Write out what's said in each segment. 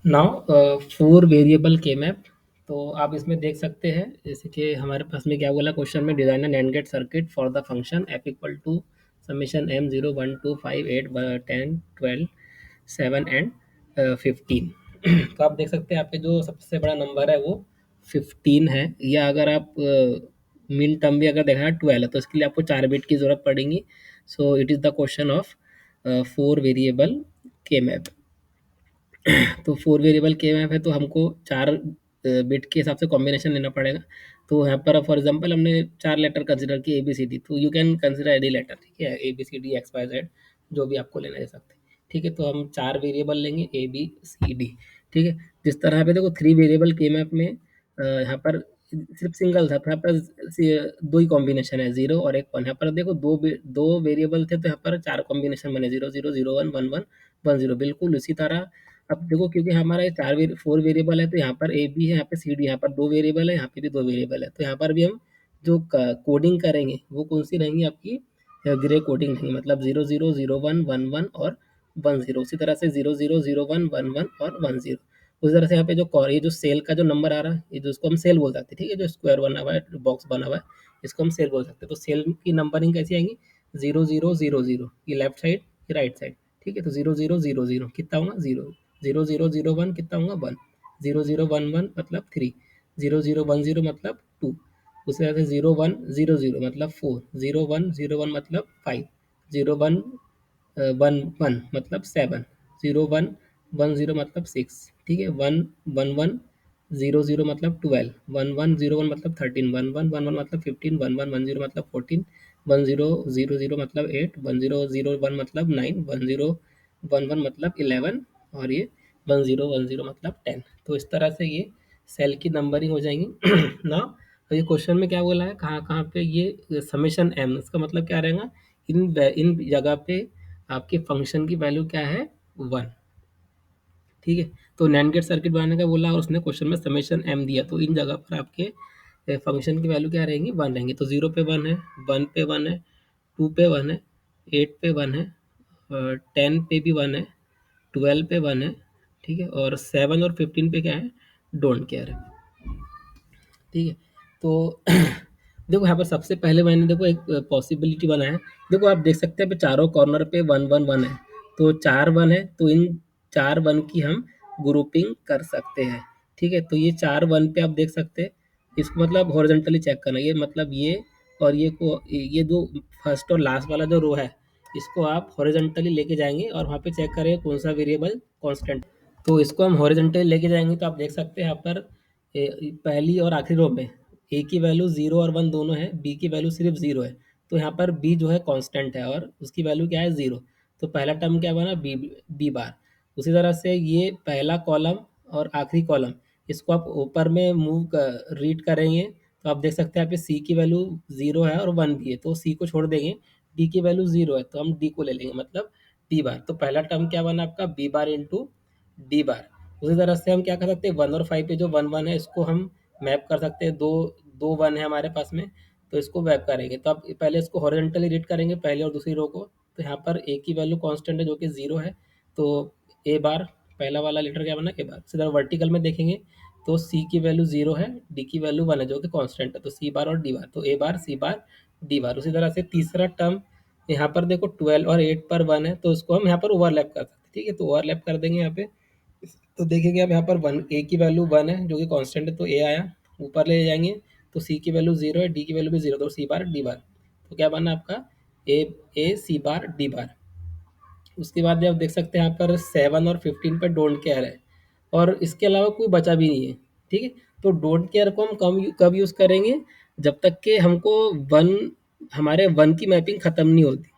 Now for variable के map. तो आप इसमें देख सकते हैं जैसे कि हमारे पास में क्या बोला क्वेश्चन में, design an and gate circuit for the function F equal to summation M 0 1 2 5 8 10 12 7 and 15। तो आप देख सकते हैं आपके जो सबसे बड़ा नंबर है वो 15 है, या अगर आप मिन टर्म भी अगर देखा है 12 है, तो इसके लिए आपको 4 बिट की जरूरत पड़ेगी। So it is the question of for variable के मैप। तो फोर वेरिएबल के मैप है तो हमको 4 बिट के हिसाब से कॉम्बिनेशन लेना पड़ेगा। तो यहाँ पर फॉर एग्जांपल हमने 4 लेटर कंसिडर किए ABCD, तो you can consider any letter, ठीक है, ABCD XYZ जो भी आपको लेना है सकते हैं। ठीक है, तो हम 4 वेरिएबल लेंगे ABCD। ठीक है, जिस तरह पे देखो 3 वेरिएबल के मैप में यहाँ पर सिर्फ सिंगल था, तो यहाँ पर दो ही कॉम्बिनेशन है, 0 और 1 1। यहाँ पर देखो दो वेरिएबल थे, तो यहाँ पर 4 कॉम्बिनेशन बने, 0 0 0 1 1 1 0। बिल्कुल उसी तरह अब देखो, क्योंकि हमारा ये फोर वेरिएबल है, तो यहाँ पर AB है, यहाँ पे CD, यहाँ पर 2 वेरिएबल है, यहाँ पे भी 2 वेरिएबल है, तो यहाँ पर भी हम जो कोडिंग करेंगे वो कौन सी रहेंगी आपकी, ग्रे कोडिंग रहेंगी, मतलब 0 0 0 1 1 1 और 10। उसी तरह से 0 0 0 1 1 1 और 10। उसी तरह से यहाँ पे ये जो सेल का जो नंबर आ रहा है, ये जो इसको हम सेल बोल सकते हैं, ठीक है, जो स्क्वायर बना हुआ है, बॉक्स बना हुआ है, इसको हम सेल बोल सकते हैं। तो सेल की नंबरिंग कैसी आएंगी, 0 0 0 0, ये लेफ्ट साइड, ये राइट साइड। ठीक है, तो 0 0 0 0 कितना होगा, 0 0 0 0 1 कितना होगा, 1। 0 0 1 1 मतलब 3। 0 0 1 0 मतलब 2। उसी तरह से 0 1 0 0 मतलब 4। 0 1 0 1 मतलब 5। 0 1 1 1 मतलब 7। 0 1 1 0 मतलब 6। ठीक है, 1 1 1 0 0 मतलब 12। 1 1 0 1 मतलब 13। 1 1 1 1 मतलब 15। 1 1 1 0 मतलब 14। 1 0 0 0 मतलब 8। 1 0 0 1 मतलब 9। 1 0 1 1 मतलब 11। और ये 1 0 1 0 मतलब 10। तो इस तरह से ये सेल की नंबरिंग हो जाएंगी। ना, तो ये क्वेश्चन में क्या बोला है, कहाँ कहाँ पे ये समेशन एम, इसका मतलब क्या रहेगा, इन जगह पे आपके फंक्शन की वैल्यू क्या है, 1। ठीक है, तो नैंड गेट सर्किट बनाने का बोला और उसने क्वेश्चन में समेशन एम दिया, तो इन जगह पर आपके फंक्शन की वैल्यू क्या रहेंगी, 1 रहेंगी। तो 0 पे 1 है, 1 पे 1 है, 2 पे 1 है, 8 पे 1 है, 10 पे भी 1 है, 12 पे 1 है। ठीक है, और 7 और 15 पे क्या है, डोंट केयर है। ठीक है, तो देखो यहाँ पर सबसे पहले मैंने देखो एक पॉसिबिलिटी बनाया है। देखो आप देख सकते हैं पे चारों कॉर्नर पे 1 1 1 है, तो 4 1 है, तो इन 4 1 की हम ग्रुपिंग कर सकते हैं। ठीक है, तो ये 4 1 पे आप देख सकते हैं, इसको मतलब हॉरिजॉन्टली चेक करना, ये मतलब ये और ये दो फर्स्ट और लास्ट वाला जो रो है, इसको आप हॉरिजॉन्टली लेके जाएंगे और वहाँ पे चेक करेंगे कौन सा वेरिएबल कांस्टेंट। तो इसको हम हॉरिजॉन्टली लेके जाएंगे, तो आप देख सकते हैं यहाँ पर पहली और आखिरी रो में ए की वैल्यू 0 और 1 दोनों है, बी की वैल्यू सिर्फ 0 है। तो यहाँ पर बी जो है कांस्टेंट है और उसकी वैल्यू क्या है, 0। तो पहला टर्म क्या बना, बी बार। उसी तरह से ये पहला कॉलम और आखिरी कॉलम, इसको आप ऊपर में रीड करेंगे, तो आप देख सकते हैं यहाँ पे सी की वैल्यू 0 है और 1 भी है, तो सी को छोड़ देंगे। डी की वैल्यू 0 है, तो हम डी को ले लेंगे, मतलब डी बार। तो पहला टर्म क्या बना आपका, B bar into D bar. उसी तरह से हम क्या कर सकते हैं, 1 और 5 पे जो 1 1 है, इसको हम मैप कर सकते हैं। दो दो 1 है हमारे पास में, तो इसको मैप करेंगे। तो आप पहले इसको हॉरिजॉन्टली रीड करेंगे, पहले और दूसरी रो को। तो यहाँ पर ए की वैल्यू कांस्टेंट है जो कि 0 है, तो ए बार, पहला वाला लेटर क्या बना, ए बार। इसी तरह वर्टिकल में देखेंगे तो सी की वैल्यू 0 है, डी की वैल्यू 1 है जो कि कांस्टेंट है, तो सी बार और डी बार, तो ए बार, सी बार, डी बार। उसी तरह से तीसरा टर्म यहाँ पर देखो 12 और 8 पर 1 है, तो उसको हम यहाँ पर ओवरलैप कर सकते हैं। ठीक है, तो ओवरलैप कर देंगे यहाँ पे। तो देखेंगे अब यहाँ पर 1, ए की वैल्यू 1 है जो कि कांस्टेंट है, तो ए आया, ऊपर ले जाएंगे तो सी की वैल्यू 0 है, डी की वैल्यू भी 0, तो सी बार डी बार। तो क्या बना आपका, ए ए सी बार डी बार। उसके बाद आप देख सकते हैं यहाँ पर 7 और 15 पे डोंट केयर है, और इसके अलावा कोई बचा भी नहीं है। ठीक है, तो डोंट केयर को हम कब यूज़ करेंगे, जब तक कि हमको वन हमारे 1 की मैपिंग ख़त्म नहीं होती।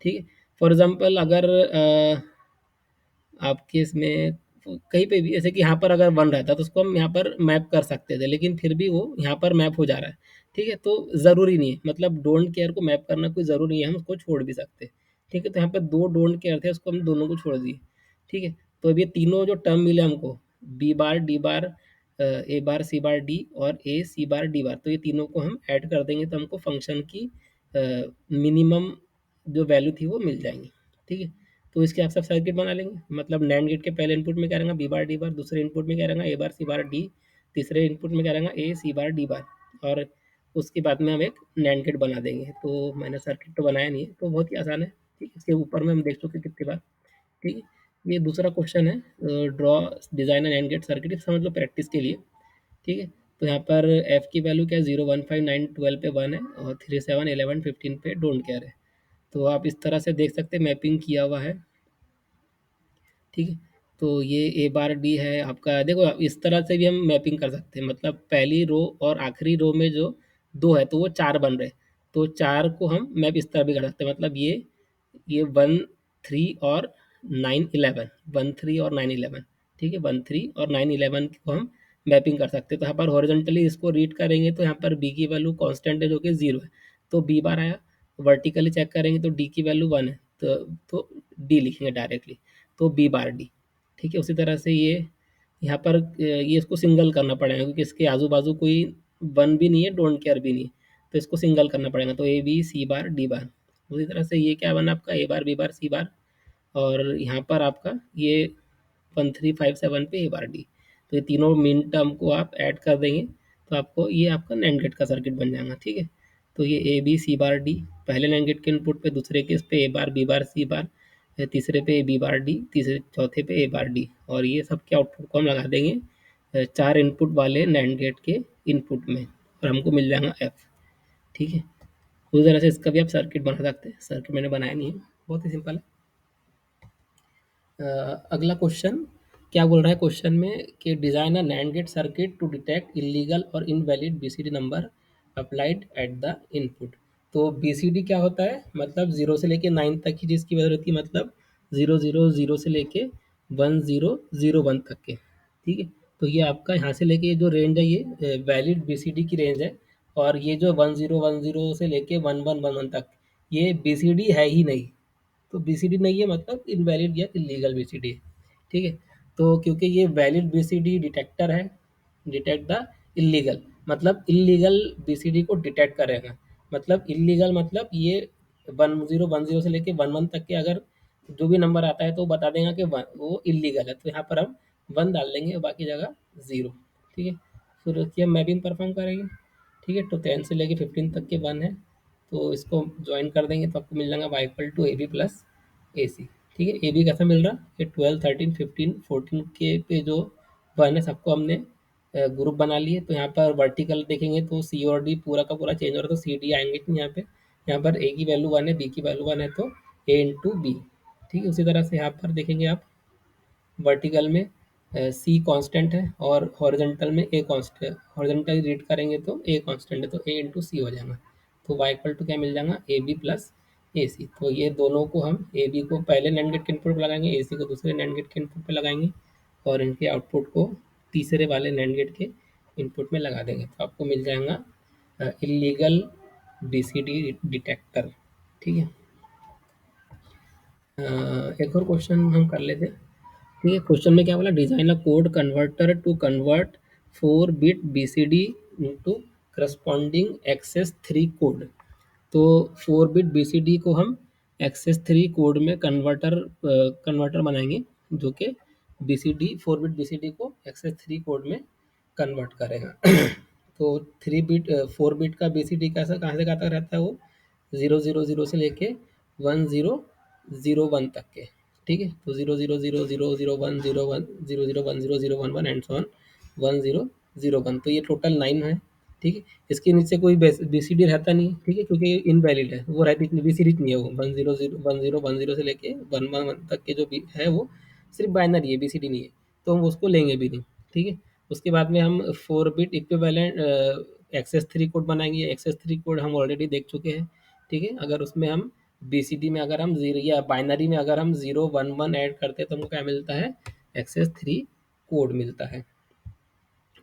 ठीक है, फॉर एग्जांपल अगर आपके इसमें कहीं पे भी, जैसे कि यहाँ पर अगर 1 रहता तो उसको हम यहाँ पर मैप कर सकते थे, लेकिन फिर भी वो यहाँ पर मैप हो जा रहा है। ठीक है, तो ज़रूरी नहीं है, मतलब डोंट केयर को मैप करना कोई ज़रूरी नहीं है, हम उसको छोड़ भी सकते हैं। ठीक है, तो यहाँ पे 2 डोंट केयर थे, उसको हम दोनों को छोड़ दिए। ठीक है, तो अब ये तीनों जो टर्म मिले हमको, बी बार डी बार, ए बार सी बार डी, और ए सी बार डी बार, तो ये तीनों को हम ऐड कर देंगे, तो हमको फंक्शन की मिनिमम जो वैल्यू थी वो मिल जाएंगी। ठीक है, तो इसके आप सब सर्किट बना लेंगे। मतलब नैंड गेट के पहले इनपुट में क्या रहेगा, बी बार डी बार, दूसरे इनपुट में क्या रहेगा, ए बार सी बार डी, तीसरे इनपुट में क्या रहेगा, ए सी बार डी बार, और उसके बाद में हम एक नैंड गेट बना देंगे। तो मैंने सर्किट तो बनाया नहीं है, तो बहुत ही आसान है। ठीक है, इसके ऊपर में हम देख चुके कितनी बार। ठीक है, ये दूसरा क्वेश्चन है, draw design and gate circuit, समझ लो प्रैक्टिस के लिए। ठीक है, तो यहाँ पर एफ की वैल्यू क्या है, 0 1 5 9 12 पे 1 है, और 3 7 11 15 पे डोंट केयर है। तो आप इस तरह से देख सकते हैं, मैपिंग किया हुआ है। ठीक है, तो ये ए बार डी है आपका। देखो इस तरह से भी हम मैपिंग कर सकते हैं, मतलब पहली रो और आखिरी रो में जो दो है तो वो चार बन रहे, तो चार को हम मैप इस तरह भी कर सकते हैं। मतलब ये 1 3 और 9 11, 1 3 और 9 11। ठीक है, 1 3 और 9 11 को हम मैपिंग कर सकते हैं। तो यहाँ पर हॉरिजॉन्टली इसको रीड करेंगे तो यहाँ पर बी की वैल्यू कांस्टेंट है जो कि 0 है, तो बी बार आया। वर्टिकली चेक करेंगे तो डी की वैल्यू 1 है, तो डी लिखेंगे डायरेक्टली, तो बी बार डी। ठीक है, उसी तरह से ये यहाँ पर ये इसको सिंगल करना पड़ेगा, क्योंकि इसके आजू बाजू कोई वन भी नहीं है, डोंट केयर भी नहीं है, तो इसको सिंगल करना पड़ेगा, तो ए B C bar D bar. उसी तरह से ये क्या बना आपका, ए बार बी बार सी बार, और यहाँ पर आपका ये 1 3 5 7 पे ए बार डी। तो ये तीनों मिन टर्म को आप ऐड कर देंगे, तो आपको ये आपका नैंड गेट का सर्किट बन जाएगा। ठीक है, तो ये A B C bar D पहले नैंड गेट के इनपुट पे, दूसरे के इस पे ए बार बी बार सी बार, तीसरे पे ए बी बार डी, तीसरे चौथे पे ए बार डी, और ये सब के आउटपुट को हम लगा देंगे चार इनपुट वाले नैंड गेट के इनपुट में, और हमको मिल जाएगा एफ। ठीक है, उसी तरह से इसका भी आप सर्किट बना सकते हैं। सर्किट मैंने बनाया नहीं है, बहुत ही सिंपल है। अगला क्वेश्चन क्या बोल रहा है क्वेश्चन में कि design a NAND gate circuit to detect illegal और invalid BCD number applied at the input. तो बीसीडी क्या होता है, मतलब 0 से लेके 9 तक की जिसकी वजह होती है, मतलब 0 0 0 से लेके 1001 तक के। ठीक है, तो ये आपका यहाँ से लेके ये जो रेंज है ये वैलिड बीसीडी की रेंज है, और ये जो 1010 से लेके 1111 तक ये बीसीडी है ही नहीं। तो बीसीडी नहीं है मतलब इनवैलिड या इलीगल बीसीडी है। ठीक है, तो क्योंकि ये वैलिड बीसीडी डिटेक्टर है, डिटेक्ट द इलीगल, मतलब इलीगल बीसीडी को डिटेक्ट करेगा। मतलब इलीगल मतलब ये 1010 से लेके 11 तक के अगर जो भी नंबर आता है तो वो बता देगा कि वो इलीगल है, तो यहाँ पर हम 1 डाल देंगे और बाकी जगह 0। ठीक है, फिर उसकी हम मैपिंग परफॉर्म करेंगे। ठीक है, तो 10 से लेके 15 तक के 1 है, तो इसको ज्वाइन कर देंगे तो आपको मिल जाएगा Y equal to A B plus A C. ठीक है, ए बी कैसा मिल रहा है, 12 13 15 14 के पे जो 1 है सबको हमने ग्रुप बना लिए। तो यहाँ पर वर्टिकल देखेंगे तो सी और डी पूरा का पूरा चेंज हो रहा है, तो सी डी आएंगे नहीं यहाँ पे। यहाँ पर ए की वैल्यू 1 है, बी की वैल्यू 1 है, तो ए इंटू बी। ठीक है, उसी तरह से यहाँ पर देखेंगे आप वर्टिकल में सी कांस्टेंट है और हॉरिजॉन्टल में ए कांस्टेंट, हॉरिजॉन्टल रीड करेंगे तो ए कांस्टेंट है, तो ए इंटू सी हो जाएगा। तो वाई इक्वल टू क्या मिल जाएगा, ए बी प्लस ए सी। तो ये दोनों को हम ए बी को पहले नैंड गेट के इनपुट पर लगाएंगे, ए सी को दूसरे नैंड गेट के इनपुट पर लगाएंगे, और इनके आउटपुट को तीसरे वाले नैंड गेट के इनपुट में लगा देंगे, तो आपको मिल जाएगा इलीगल बीसीडी डिटेक्टर। ठीक है, एक और क्वेश्चन हम कर लेते हैं। ठीक है, क्वेश्चन में क्या बोला, design a code converter to convert 4 bit BCD into corresponding excess 3 code. तो 4 बिट बीसीडी को हम एक्सेस 3 कोड में कन्वर्टर बनाएंगे, जो कि बीसीडी 4 बिट बीसीडी को एक्सेस 3 कोड में कन्वर्ट करेगा। तो 3 बिट 4 बिट का बीसीडी कैसा कहाँ से कहाँ तक रहता है, वो 0 0 0 से लेके 1001 तक के। ठीक है, तो 0 0 0 0 0 1 0 1 0 0 1 0 0 1 0 1 एंड सो ऑन 1001, तो ये टोटल 9 है। ठीक है, इसके नीचे कोई बीसीडी रहता नहीं। ठीक है, क्योंकि इनवैलिड है, वो रहती बीसीडी नहीं है, वो 10 0 1 0 से लेके 11 तक के जो है वो सिर्फ बाइनरी है, बीसीडी नहीं है, तो हम उसको लेंगे भी नहीं। ठीक है, उसके बाद में हम 4 बिट इक्विवेलेंट एक्सेस 3 कोड बनाएंगे। एक्सेस 3 कोड हम ऑलरेडी देख चुके हैं। ठीक है, अगर उसमें हम बीसीडी में अगर हम जीरो या बाइनरी में अगर हम 0 1 1 ऐड करते हैं तो हमको क्या मिलता है, एक्सेस 3 कोड मिलता है।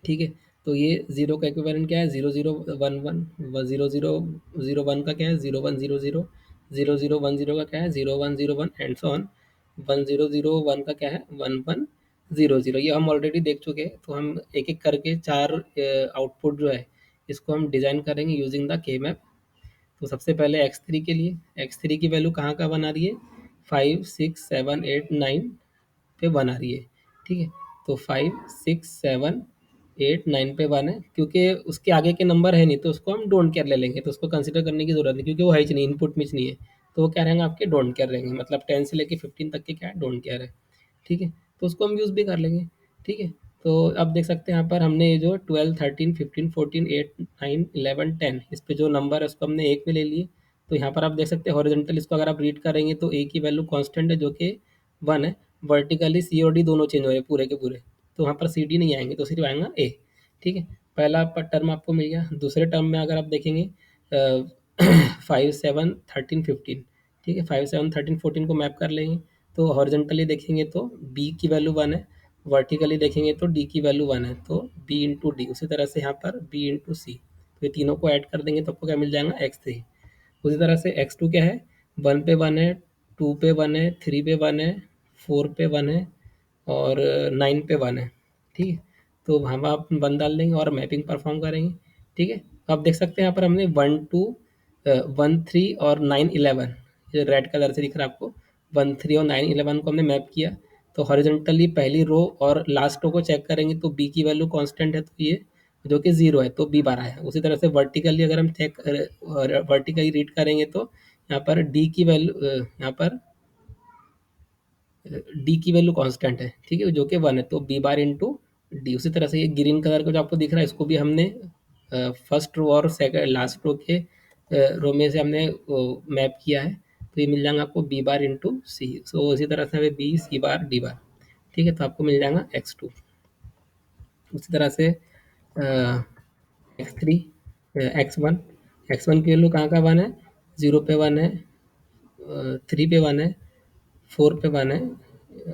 ठीक है, तो ये जीरो का इक्विवेलेंट क्या है, 0 0 1 1, 0 0 0 1 का क्या है, 0 1 0 0, 0 0 1 0 का क्या है, 0 1 0 1 एंड सो ऑन 10 0 1 का क्या है, 11 0 0। ये हम ऑलरेडी देख चुके हैं, तो हम एक एक करके चार आउटपुट जो है इसको हम डिजाइन करेंगे यूजिंग द के मैप। तो सबसे पहले x3 के लिए, x3 की वैल्यू कहाँ का बना रही है, 5 6 7 8 9 पे 1 आ रही है, ठीक है? तो 5 6 7 8 9 पे 1 है, क्योंकि उसके आगे के नंबर है नहीं तो उसको हम डोंट केयर ले लेंगे, तो उसको कंसिडर करने की ज़रूरत नहीं, क्योंकि वो है ही नहीं, इनपुट में नहीं है। तो वो क्या रहेंगे आपके डोंट केयर रहेंगे, मतलब 10 से लेके 15 तक के क्या है, डोंट केयर है, ठीक है? तो उसको हम यूज़ भी कर लेंगे, ठीक है? तो अब देख सकते हैं यहाँ पर हमने ये जो 12 13 15 14 8 9 11 10 इस पे जो नंबर है उसको हमने एक में ले लिए। तो यहाँ पर आप देख सकते हैं हॉरिजॉन्टल इसको अगर आप रीड करेंगे तो ए की वैल्यू कांस्टेंट है जो कि 1 है। वर्टिकली सी और डी दोनों चेंज हो रहे हैं पूरे के पूरे, तो वहाँ पर सी डी नहीं आएंगे, तो सिर्फ आएगा ए, ठीक है? पहला टर्म आपको मिल गया। दूसरे टर्म में अगर आप देखेंगे 5 7 13 15, ठीक है? 5 7 13 14 को मैप कर लेंगे तो हॉरिजॉन्टली देखेंगे तो बी की वैल्यू 1 है, वर्टिकली देखेंगे तो डी की वैल्यू 1 है, तो बी इंटू डी। उसी तरह से यहाँ पर बी इंटू सी, तो ये तीनों को ऐड कर देंगे तो आपको क्या मिल जाएगा, x3। उसी तरह से x2 क्या है, 1 पे 1 है, 2 पे 1 है, 3 पे 1 है, 4 पे 1 है और 9 पे 1 है, ठीक है? तो हम आप 1 डाल देंगे और मैपिंग परफॉर्म करेंगे, ठीक है? तो आप देख सकते हैं यहाँ पर हमने 1 3 और 9 11, ये रेड कलर से दिख रहा है आपको, 1 3 और 9 11 को हमने मैप किया। तो हॉरिजॉन्टली पहली रो और लास्ट रो को चेक करेंगे तो बी की वैल्यू कांस्टेंट है, तो ये जो कि 0 है तो बी 12 है। उसी तरह से वर्टिकली अगर हम चेक वर्टिकली रीड करेंगे तो यहाँ पर डी की वैल्यू यहाँ पर डी की वैल्यू कांस्टेंट है, ठीक है, जो कि 1 है, तो बी बार इंटू डी। उसी तरह से ये ग्रीन कलर का जो आपको दिख रहा है इसको भी हमने फर्स्ट रो और सेकंड लास्ट रो के रो में से हमने मैप किया है, तो ये मिल जाएगा आपको बी बार इंटू सी। सो इसी तरह से हमें बी सी बार डी बार, ठीक है, तो आपको मिल जाएगा x2। उसी तरह से x3 x1 की वैल्यू कहाँ का 1 है, 0 पे 1 है, 3 पे 1 है, 4 पे 1 है,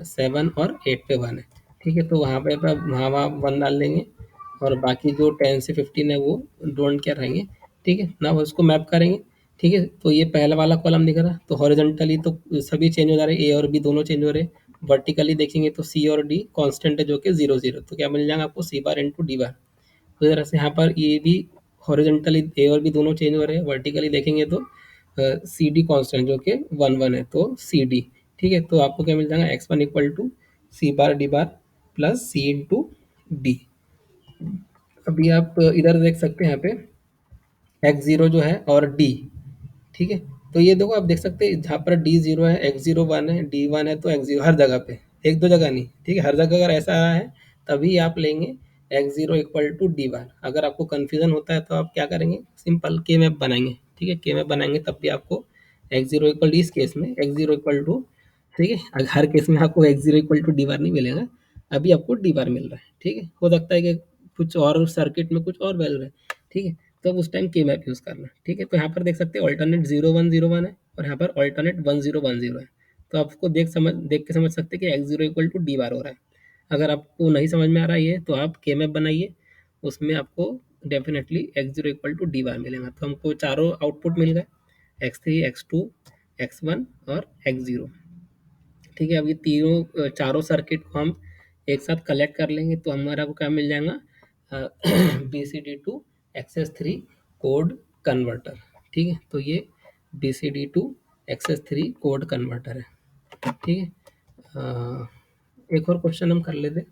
7 और 8 पे 1 है, ठीक है? तो वहाँ पे वहाँ वहाँ 1 डाल देंगे और बाकी जो 10 से 15 है वो डोंट केयर रहेंगे, ठीक है ना? उसको मैप करेंगे, ठीक है? तो ये पहला वाला कॉलम दिख रहा है, तो हॉरिजॉन्टली तो सभी चेंज हो जा रहे हैं, ए और बी दोनों चेंज हो रहे हैं। वर्टिकली देखेंगे तो सी और डी कांस्टेंट है जो कि 0 0, तो क्या मिल जाएगा आपको, सी बार इंटू डी बार। उसी तरह से यहाँ पर ये भी हॉरिजॉन्टली ए और बी दोनों चेंज हो रहे हैं, वर्टिकली देखेंगे तो सी डी कॉन्स्टेंट जो कि 1 1 है, तो सी डी, ठीक है? तो आपको क्या मिल जाएगा, x1 equal to C bar D bar plus C into D. अभी आप इधर देख सकते हैं यहाँ पे x0 जो है और d, ठीक है? तो ये देखो आप देख सकते हैं जहाँ पर d0 है, x0 1 है, d1 है, तो x0 हर जगह पे, एक दो जगह नहीं, ठीक है? हर जगह अगर ऐसा आ रहा है तभी आप लेंगे x0 इक्वल टू d1। अगर आपको कन्फ्यूजन होता है तो आप क्या करेंगे, सिंपल के मैप बनाएंगे, ठीक है? के मैप बनाएंगे तब भी आपको x0 इक्वल इस केस में x0 इक्वल टू, ठीक है, हर केस में आपको x0 इक्वल टू डी बार नहीं मिलेगा, अभी आपको डी बार मिल रहा है, ठीक है? हो सकता है कि कुछ और सर्किट में कुछ और वैल्यू है, ठीक है? तो अब उस टाइम के मैप यूज़ करना, ठीक है? तो यहाँ पर देख सकते हैं ऑल्टरनेट 0 1 0 1 है और यहाँ पर ऑल्टरनेट 1 0 1 0 है। तो आपको देख के समझ सकते हैं कि x0 इक्वल टू डी बार हो रहा है। अगर आपको नहीं समझ में आ रहा है ये, तो आप के मैप बनाइए, उसमें आपको definitely x0 equal to D bar मिलेगा। तो हमको चारों आउटपुट मिल गए, x3 x2 x1 और x0, ठीक है? अब ये तीनों चारों सर्किट को हम एक साथ कलेक्ट कर लेंगे तो हमारा को क्या मिल जाएगा, BCD2 XS3 कोड कन्वर्टर, ठीक है? तो ये BCD2 XS3 कोड कन्वर्टर है, ठीक है? एक और क्वेश्चन हम कर लेते हैं,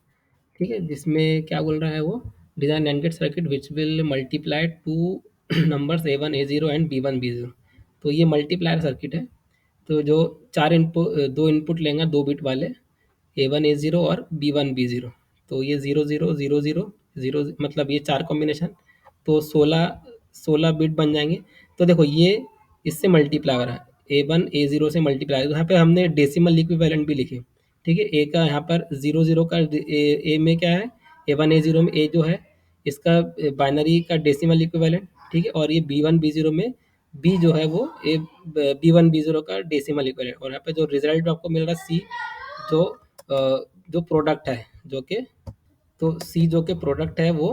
ठीक है, जिसमें क्या बोल रहा है वो, design and gate circuit which will multiply two numbers A1 A0 and B1 B0। तो ये मल्टीप्लायर सर्किट है, तो जो चार इनपुट दो इनपुट लेंगे 2 बिट वाले, A1 A0 और B1 B0। तो ये 0 0 0 0 0 मतलब ये चार कॉम्बिनेशन, तो 16 बिट बन जाएंगे। तो देखो ये इससे मल्टीप्लाई हो रहा है, A1 A0 से मल्टीप्लाई, तो यहाँ पे हमने डेसिमल इक्विवेलेंट भी लिखे, ठीक है? ए का यहाँ पर 0 0 का ए में क्या है, A1 A0 में ए जो है इसका बाइनरी का डेसिमल इक्विवेलेंट, ठीक है? और ये B1 B0 में बी जो है वो ए B1 B0 का डेसिमल इक्विवेलेंट, और यहाँ पे जो रिजल्ट आपको मिल रहा है सी, जो जो प्रोडक्ट है जो कि, तो सी जो कि प्रोडक्ट है वो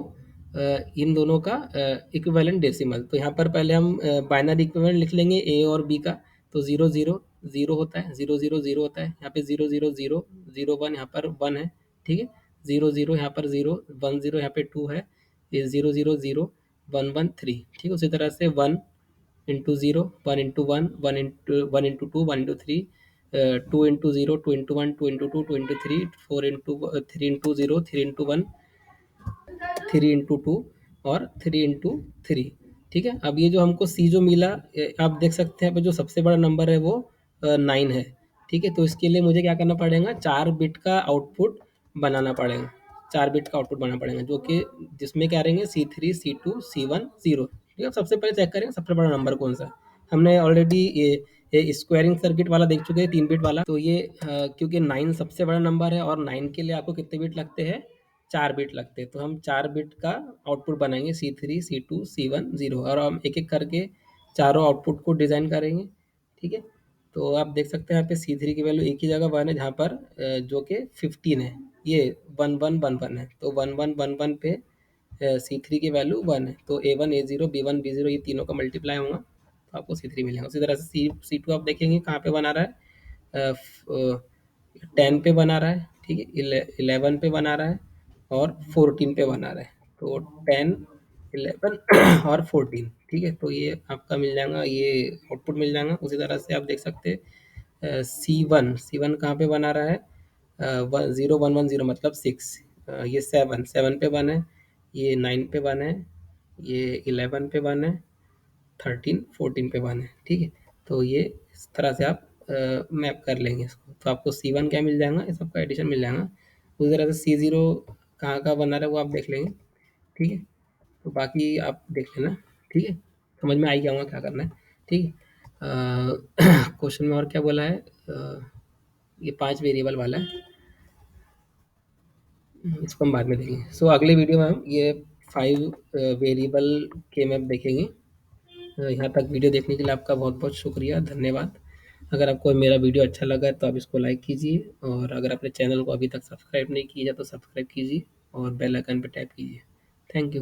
इन दोनों का इक्विवेलेंट डेसिमल। तो यहाँ पर पहले हम बाइनरी इक्विवेलेंट लिख लेंगे ए और बी का। तो 0 0 0 होता है, 0 0 0 होता है, यहाँ पे 0 0 0 0 1 यहाँ पर 1 है, ठीक है? 0 0 यहाँ पर 0 1 0 यहाँ पे 2 है, ये 0 0 0 1 1 3, ठीक है? उसी तरह से 1 into 0 1 into 1 1 into 2 1 into 3 2 into 0, 2 into 1, 2 into 2, 2 into 3, 4 into 3 into 0, 3 into 1, 3 into 2 और 3 into 3। ठीक है, अब ये जो हमको सी जो मिला, आप देख सकते हैं यहाँ पे जो सबसे बड़ा नंबर है वो 9 है। ठीक है, तो इसके लिए मुझे क्या करना पड़ेगा, 4 बिट का आउटपुट बनाना पड़ेगा। 4 बिट का आउटपुट बनाना पड़ेगा, जो कि जिसमें क्या रहेंगे C3, C2, C1, 0। ठीक है, सबसे पहले चेक करेंगे सबसे बड़ा नंबर कौन सा है। हमने ऑलरेडी ये स्क्वायरिंग सर्किट वाला देख चुके हैं, 3 बिट वाला। तो ये क्योंकि 9 सबसे बड़ा नंबर है और 9 के लिए आपको कितने बिट लगते हैं, 4 बिट लगते हैं। तो हम 4 बिट का आउटपुट बनाएंगे C3, C2, C1, 0, और हम एक एक करके चारों आउटपुट को डिज़ाइन करेंगे। ठीक है, तो आप देख सकते हैं यहाँ पे C3 की वैल्यू एक ही जगह 1 है, जहाँ पर जो कि 15 है। ये 1111 है, तो 1111 पे C3 की वैल्यू 1 है, तो A1 A0 B1 B0 ये तीनों का मल्टीप्लाई होगा तो आपको C3 मिलेगा। उसी तरह से C2 आप देखेंगे कहाँ पे बना रहा है, 10 पे बना रहा है। ठीक है, 11 पे बना रहा है और 14 पे बना रहा है। तो 10, 11 और 14। ठीक है, तो ये आपका मिल जाएगा, ये आउटपुट मिल जाएगा। उसी तरह से आप देख सकते हैं C1 कहाँ पे बना रहा है, 0110 मतलब 6। ये 7 पे बना है, ये 9 पे बना है, ये 11 पे बना है, 13 14 पे बना है। ठीक है, तो ये इस तरह से आप मैप कर लेंगे इसको, तो आपको C1 क्या मिल जाएगा, इस सबका एडिशन मिल जाएगा। उसी तरह से C0 कहाँ का बना रहा है वो आप देख लेंगे। ठीक है, तो बाकी आप देख लेना। ठीक है, समझ में आ ही गया होगा क्या करना है। ठीक है, क्वेश्चन में और क्या बोला है, ये 5 वेरिएबल वाला है, इसको हम बाद में देखेंगे। सो अगले वीडियो में हम ये 5 वेरिएबल के मैप देखेंगे। यहाँ तक वीडियो देखने के लिए आपका बहुत बहुत शुक्रिया, धन्यवाद। अगर आपको मेरा वीडियो अच्छा लगा है तो आप इसको लाइक कीजिए, और अगर अपने चैनल को अभी तक सब्सक्राइब नहीं किया है तो सब्सक्राइब कीजिए और बेल आइकन पर टैप कीजिए। Thank you.